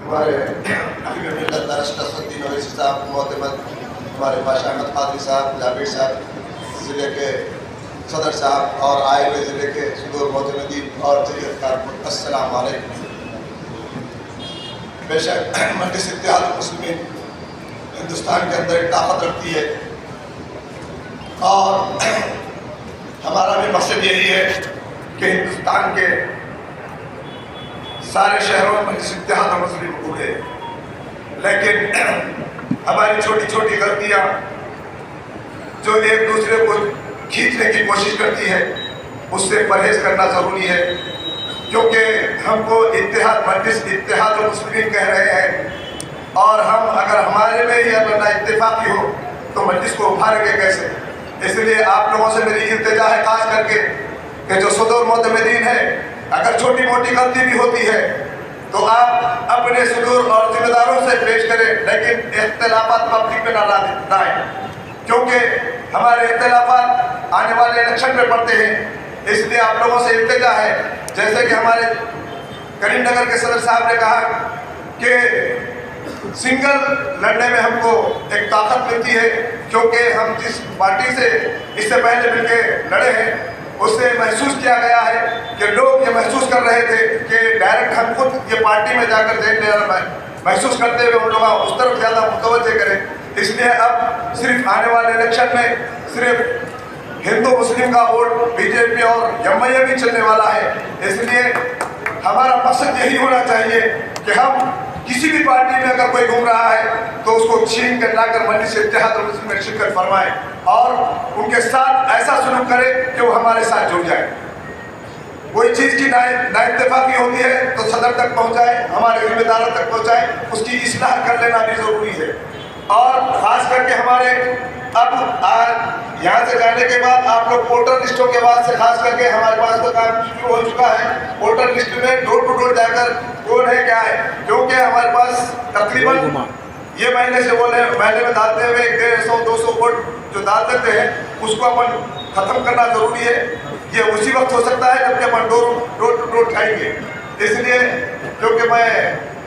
ہمارے حبیب ملت درشت الدین اویسی صاحب معتمد، ہمارے بادشاہ احمد قادری صاحب، جابر صاحب ضلع کے صدر صاحب اور آئے ہوئے ضلع کے صدور معتمدین اور جمعیت کارکن، السلام علیکم۔ بے شک مجلس اتحاد المسلمین ہندوستان کے اندر ایک طاقت رکھتی ہے اور ہمارا بھی مقصد یہی ہے کہ ہندوستان کے سارے شہروں میں مجلس اتحاد المسلمین پورے، لیکن ہماری چھوٹی چھوٹی غلطیاں جو ایک دوسرے کو کھینچنے کی کوشش کرتی ہے اس سے پرہیز کرنا ضروری ہے، کیونکہ ہم کو مجلس اتحاد المسلمین کہہ رہے ہیں، اور ہم اگر ہمارے میں یہ نا اتفاقی ہو تو مجلس کو ابھاریں گے کیسے؟ اس لیے آپ لوگوں سے میری التجا ہے خاص کر کے کہ جو صدور معتمدین ہیں، اگر چھوٹی موٹی غلطی بھی ہوتی ہے تو آپ اپنے صدور اور ذمہ داروں سے پیش کریں، لیکن اختلافات پبلک میں نہ لائیں، کیونکہ ہمارے اختلافات آنے والے الیکشن میں پڑتے ہیں۔ اس لیے آپ لوگوں سے التجا ہے، جیسے کہ ہمارے کریم نگر کے صدر صاحب نے کہا کہ سنگل لڑنے میں ہم کو ایک طاقت ملتی ہے، کیونکہ ہم جس پارٹی سے اس سے پہلے مل کے لڑے ہیں اس سے محسوس کیا گیا ہے کہ لوگ یہ محسوس کر رہے تھے کہ ڈائریکٹ ہم خود یہ پارٹی میں جا کر دیکھنے محسوس کرتے ہوئے ان لوگ اس طرف زیادہ متوجہ کریں۔ اس لیے اب صرف آنے والے الیکشن میں صرف ہندو مسلم کا ووٹ بی جے پی اور MIA بھی چلنے والا ہے۔ اس لیے ہمارا مقصد یہی ہونا چاہیے کہ ہم کسی بھی پارٹی میں اگر کوئی گھوم رہا ہے تو اس کو چھین کر لا کر مجلس اتحاد المسلمین میں شرکت فرمائے اور ان کے ساتھ ایسا سلوک کرے کہ وہ ہمارے ساتھ جڑ جائے۔ کوئی چیز کی نا اتفاقی ہوتی ہے تو صدر تک پہنچائے، ہمارے ذمہ داروں تک پہنچائے، اس کی اصلاح کر لینا بھی ضروری ہے۔ اور خاص کر کے ہمارے اب یہاں سے جانے کے بعد آپ لوگ ووٹر لسٹوں کے بعد سے خاص کر کے ہمارے پاس تو کام شروع ہو چکا ہے، ووٹر لسٹ میں ڈور ٹو ڈور جا کر کون ہے کیا ہے، کیونکہ ہمارے پاس تقریباً یہ مہینے سے مہینے میں ڈالتے ہوئے 150-200 ووٹ جو ڈال دیتے ہیں اس کو اپن ختم کرنا ضروری ہے۔ یہ اسی وقت ہو سکتا ہے جب کہ اپن ڈور ٹو ڈور کھائیں گے۔ اس لیے کیونکہ میں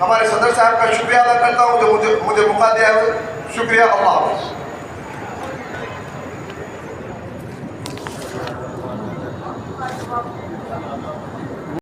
ہمارے صدر صاحب کا شکریہ ادا کرتا ہوں جو مجھے موقع دیا ہے، شکریہ، اللہ حافظ۔